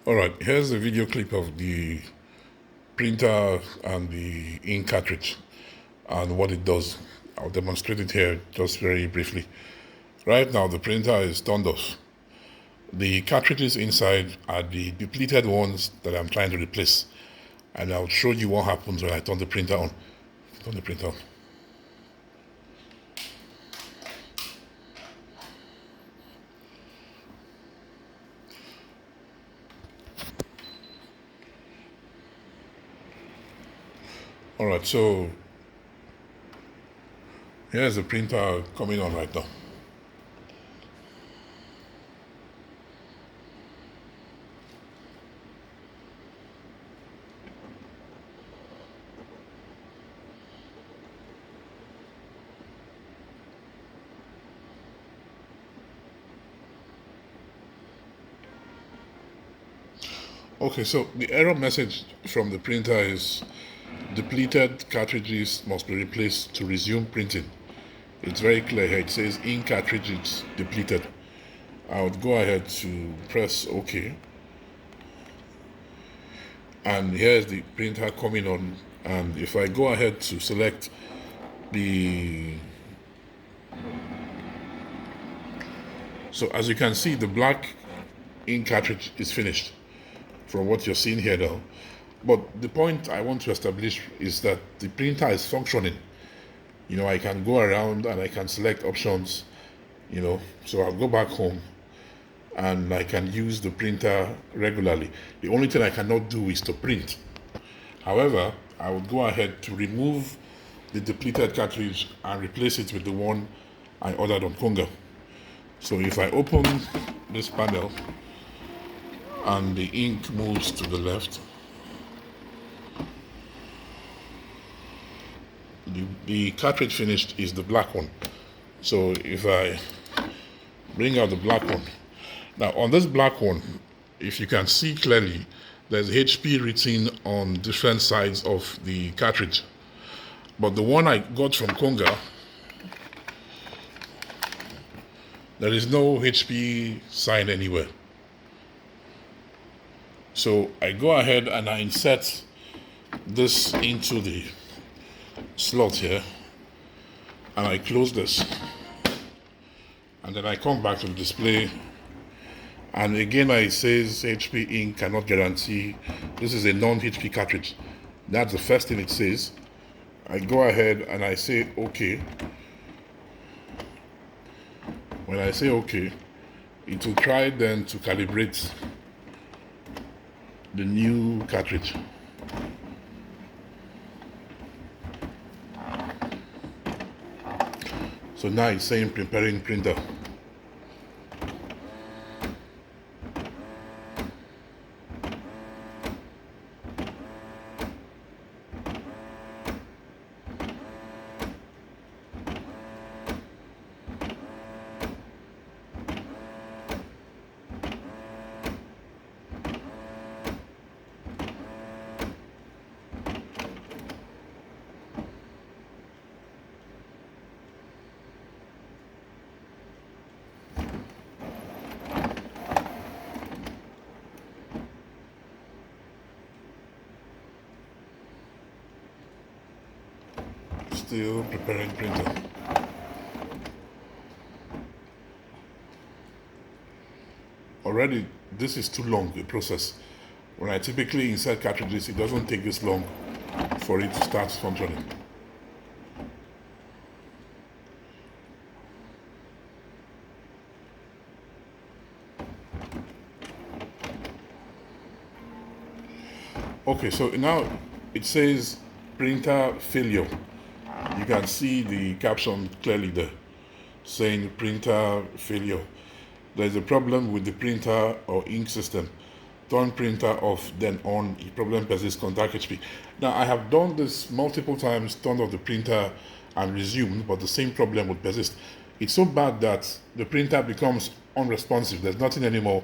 All right, here's a video clip of the printer and the ink cartridge and what it does. I'll demonstrate it here just very briefly. Right now, the printer is turned off. The cartridges inside are the depleted ones that I'm trying to replace. And I'll show you what happens when I turn the printer on. Turn the printer on. All right, so here's the printer coming on right now. Okay, so the error message from the printer is depleted cartridges must be replaced to resume printing. It's very clear here. It says ink cartridges depleted. I would go ahead to press OK. And here's the printer coming on. And if I go ahead to select the... So as you can see, the black ink cartridge is finished from what you're seeing here now. But the point I want to establish is that the printer is functioning. You know, I can go around and I can select options, so I'll go back home and I can use the printer regularly. The only thing I cannot do is to print. However, I would go ahead to remove the depleted cartridge and replace it with the one I ordered on Konga. So if I open this panel and the ink moves to the left, the cartridge finished is the black one. So if I bring out the black one, now on this black one, if you can see clearly, there's HP written on different sides of the cartridge. But the one I got from Konga, there is no HP sign anywhere. So I go ahead and I insert this into the slot here and I close this, and then I come back to the display, and again it says HP ink cannot guarantee. This is a non-HP cartridge. That's the first thing it says. I go ahead and I say OK. When I say OK, it will try then to calibrate the new cartridge. So now it's saying preparing printer. Still preparing printer. Already, this is too long a process. When I typically insert cartridges, it doesn't take this long for it to start functioning. Okay, so now it says printer failure. You can see the caption clearly there saying printer failure. There's a problem with the printer or ink system. Turn printer off, then on. The problem persists, contact HP. Now, I have done this multiple times, turned off the printer and resumed, but the same problem would persist. It's so bad that the printer becomes unresponsive. There's nothing anymore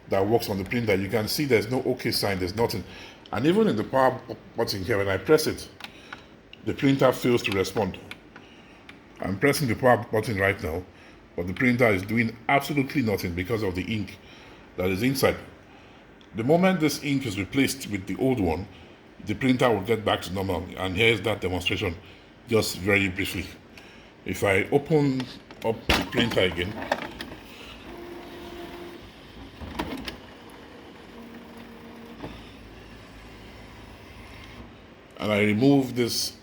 that works on the printer. You can see there's no OK sign, there's nothing. And even in the power button here, when I press it, the printer fails to respond. I'm pressing the power button right now, but the printer is doing absolutely nothing because of the ink that is inside. The moment this ink is replaced with the old one, the printer will get back to normal. And here's that demonstration, just very briefly. If I open up the printer again, and I remove this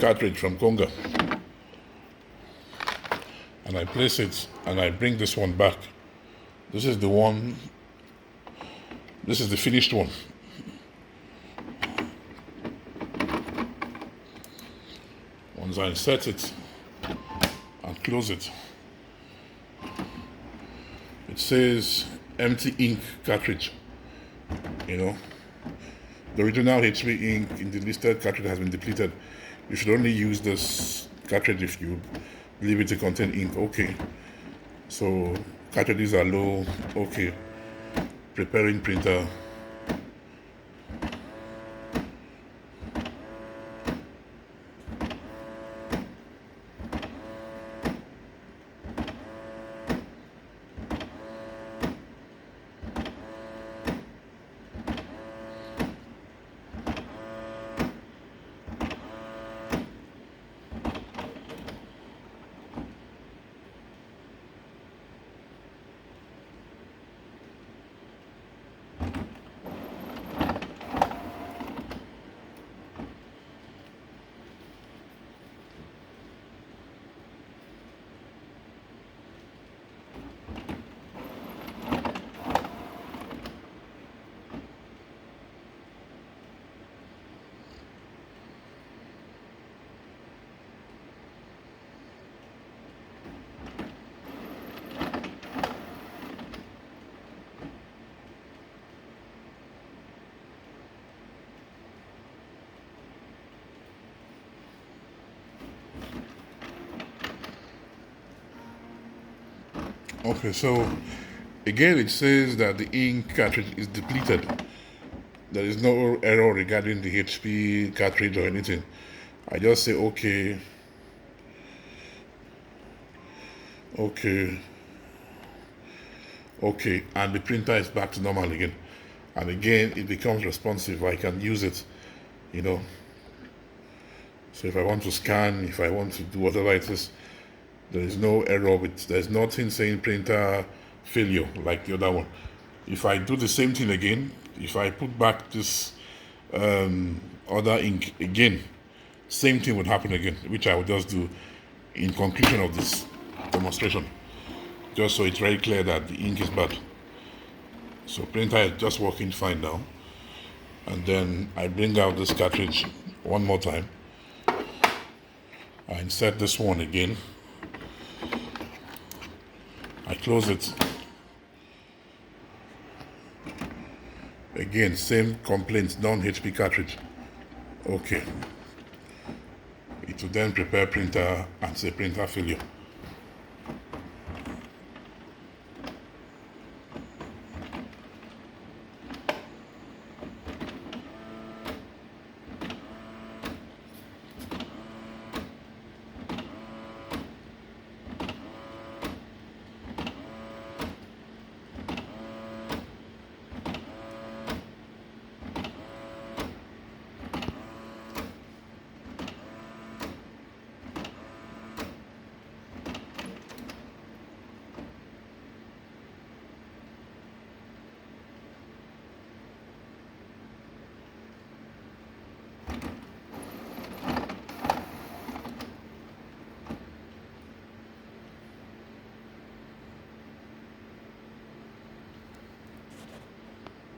cartridge from Konga, and I place it, and I bring this one back. This is the one, this is the finished one. Once I insert it and close it, it says empty ink cartridge. You know, the original HP ink in the listed cartridge has been depleted. You should only use this cartridge if you believe it to contain ink. Okay, so cartridges are low. Okay, preparing printer. Okay, so again it says that the ink cartridge is depleted. There is no error regarding the HP cartridge or anything. I just say okay, okay, okay, and the printer is back to normal again. And again, it becomes responsive. I can use it, you know. So if I want to scan, if I want to do whatever it is, there is no error with, there's nothing saying printer failure like the other one. If I do the same thing again, if I put back this other ink again, same thing would happen again, which I will just do in conclusion of this demonstration, just so it's very clear that the ink is bad. So printer is just working fine now. And then I bring out this cartridge one more time. I insert this one again. I close it. Again, same complaints, non-HP cartridge. Okay. It will then prepare printer and say printer failure.